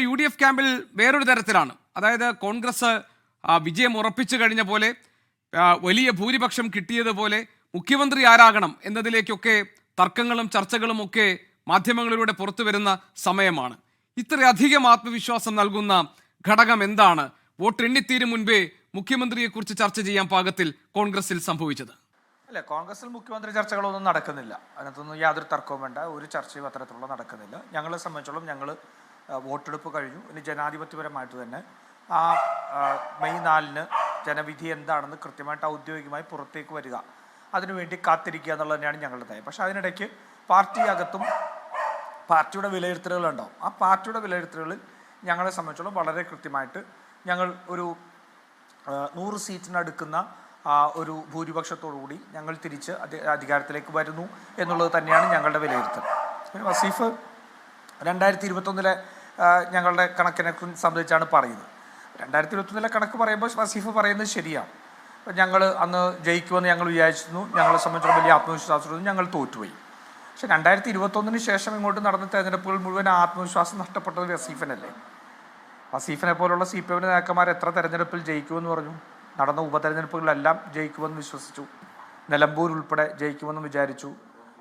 U D F ക്യാമ്പിൽ വേറൊരു തരത്തിലാണ്. അതായത് കോൺഗ്രസ് വിജയം ഉറപ്പിച്ചു കഴിഞ്ഞ പോലെ, വലിയ ഭൂരിപക്ഷം കിട്ടിയതുപോലെ മുഖ്യമന്ത്രി ആരാകണം എന്നതിലേക്കൊക്കെ തർക്കങ്ങളും ചർച്ചകളും ഒക്കെ മാധ്യമങ്ങളിലൂടെ പുറത്തു വരുന്ന സമയമാണ്. ഇത്രയധികം ആത്മവിശ്വാസം നൽകുന്ന ഘടകം എന്താണ്? വോട്ട് എണ്ണിത്തീരും മുൻപേ മുഖ്യമന്ത്രിയെക്കുറിച്ച് ചർച്ച ചെയ്യാൻ പാകത്തിൽ കോൺഗ്രസിൽ സംഭവിച്ചത്? അല്ല, കോൺഗ്രസിൽ മുഖ്യമന്ത്രി ചർച്ചകളൊന്നും നടക്കുന്നില്ല. അതിനകത്തൊന്നും യാതൊരു തർക്കവും വേണ്ട. ഒരു ചർച്ചയും അത്തരത്തിലുള്ള നടക്കുന്നില്ല. ഞങ്ങളെ സംബന്ധിച്ചോളം ഞങ്ങൾ വോട്ടെടുപ്പ് കഴിഞ്ഞു. ഇനി ജനാധിപത്യപരമായിട്ട് തന്നെ ആ മെയ് 4-ന് ജനവിധി എന്താണെന്ന് കൃത്യമായിട്ട് ഔദ്യോഗികമായി പുറത്തേക്ക് വരിക, അതിനുവേണ്ടി കാത്തിരിക്കുക എന്നുള്ളത് തന്നെയാണ് ഞങ്ങളുടെ നയം. പക്ഷേ അതിനിടയ്ക്ക് പാർട്ടിയകത്തും പാർട്ടിയുടെ വിലയിരുത്തലുകളുണ്ടാവും. ആ പാർട്ടിയുടെ വിലയിരുത്തലുകളിൽ ഞങ്ങളെ സംബന്ധിച്ചോളം വളരെ കൃത്യമായിട്ട് ഞങ്ങൾ ഒരു 100 സീറ്റിനടുക്കുന്ന ഒരു ഭൂരിപക്ഷത്തോടുകൂടി ഞങ്ങൾ തിരിച്ച് അധികാരത്തിലേക്ക് വരുന്നു എന്നുള്ളത് തന്നെയാണ് ഞങ്ങളുടെ വിലയിരുത്തൽ. പിന്നെ വസീഫ് 2021 ഞങ്ങളുടെ കണക്കിനെ സംബന്ധിച്ചാണ് പറയുന്നത്. 2021 കണക്ക് പറയുമ്പോൾ വസീഫ് പറയുന്നത് ശരിയാണ്. ഞങ്ങൾ അന്ന് ജയിക്കുമെന്ന് ഞങ്ങൾ വിചാരിച്ചിരുന്നു. ഞങ്ങളെ സംബന്ധിച്ചിടത്തോളം വലിയ ആത്മവിശ്വാസമായിരുന്നു. ഞങ്ങൾ തോറ്റുപോയി. പക്ഷേ 2021 ശേഷം ഇങ്ങോട്ട് നടന്ന തെരഞ്ഞെടുപ്പുകൾ മുഴുവൻ ആത്മവിശ്വാസം നഷ്ടപ്പെട്ടത് വസീഫിനല്ലേ? വസീഫിനെ പോലുള്ള CPM നേതാക്കന്മാർ എത്ര തെരഞ്ഞെടുപ്പിൽ ജയിക്കുമെന്ന് പറഞ്ഞു? നടന്ന ഉപതെരഞ്ഞെടുപ്പുകളിലെല്ലാം ജയിക്കുമെന്ന് വിശ്വസിച്ചു. നിലമ്പൂർ ഉൾപ്പെടെ ജയിക്കുമെന്ന് വിചാരിച്ചു.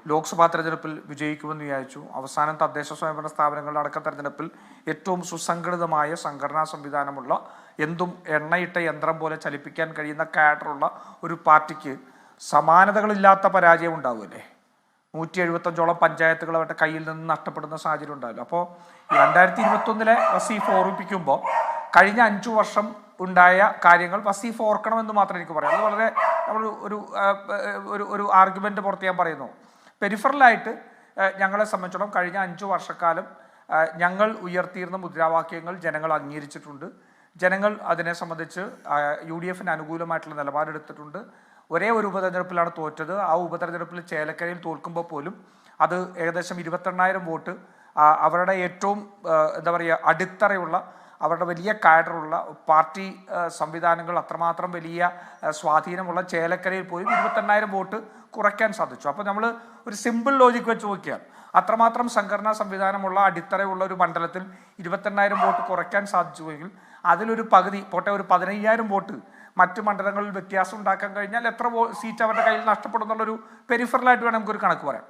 ലോക്സഭാ തെരഞ്ഞെടുപ്പിൽ വിജയിക്കുമെന്ന് വിചാരിച്ചു. അവസാനം തദ്ദേശ സ്വയംഭരണ സ്ഥാപനങ്ങളുടെ അടക്ക തെരഞ്ഞെടുപ്പിൽ ഏറ്റവും സുസംഘടിതമായ സംഘടനാ സംവിധാനമുള്ള, എന്തും എണ്ണയിട്ട യന്ത്രം പോലെ ചലിപ്പിക്കാൻ കഴിയുന്ന കാഡറുള്ള ഒരു പാർട്ടിക്ക് സമാനതകളില്ലാത്ത പരാജയം ഉണ്ടാവുമല്ലേ? 175ഓളം പഞ്ചായത്തുകൾ അവരുടെ കയ്യിൽ നിന്ന് നഷ്ടപ്പെടുന്ന സാഹചര്യം ഉണ്ടാവില്ല. അപ്പോൾ 2021 വസീഫ് ഓർമ്മിപ്പിക്കുമ്പോൾ കഴിഞ്ഞ 5 വർഷം ഉണ്ടായ കാര്യങ്ങൾ വസീഫ് ഓർക്കണമെന്ന് മാത്രമേ എനിക്ക് പറയാം. അത് വളരെ ഒരു ആർഗ്യുമെൻ്റ് പുറത്ത് ഞാൻ പറയുന്നു. പെരിഫറലായിട്ട് ഞങ്ങളെ സംബന്ധിച്ചിടത്തോളം കഴിഞ്ഞ 5 വർഷക്കാലം ഞങ്ങൾ ഉയർത്തിയിരുന്ന മുദ്രാവാക്യങ്ങൾ ജനങ്ങൾ അംഗീകരിച്ചിട്ടുണ്ട്. ജനങ്ങൾ അതിനെ സംബന്ധിച്ച് UDF അനുകൂലമായിട്ടുള്ള നിലപാടെടുത്തിട്ടുണ്ട്. ഒരേ ഒരു ഉപതെരഞ്ഞെടുപ്പിലാണ് തോറ്റത്. ആ ഉപതെരഞ്ഞെടുപ്പിൽ ചേലക്കരയിൽ തോൽക്കുമ്പോൾ പോലും അത് ഏകദേശം 28,000 വോട്ട് അവരുടെ ഏറ്റവും എന്താ പറയുക അടിത്തറയുള്ള, അവരുടെ വലിയ കാഡറുള്ള പാർട്ടി സംവിധാനങ്ങൾ അത്രമാത്രം വലിയ സ്വാധീനമുള്ള ചേലക്കരയിൽ പോയി 28,000 വോട്ട് കുറയ്ക്കാൻ സാധിച്ചു. അപ്പോൾ നമ്മൾ ഒരു സിമ്പിൾ ലോജിക്ക് വെച്ച് നോക്കിയാൽ അത്രമാത്രം സംഘടനാ സംവിധാനമുള്ള അടിത്തറയുള്ള ഒരു മണ്ഡലത്തിൽ 28,000 വോട്ട് കുറയ്ക്കാൻ സാധിച്ചുവെങ്കിൽ അതിലൊരു പകുതി പോട്ടെ, ഒരു 15,000 വോട്ട് മറ്റ് മണ്ഡലങ്ങളിൽ വ്യത്യാസം ഉണ്ടാക്കാൻ കഴിഞ്ഞാൽ എത്ര സീറ്റ് അവരുടെ കയ്യിൽ നഷ്ടപ്പെടുന്നുള്ളൊരു പെരിഫറലായിട്ട് വേണം നമുക്കൊരു കണക്ക് പറയാം.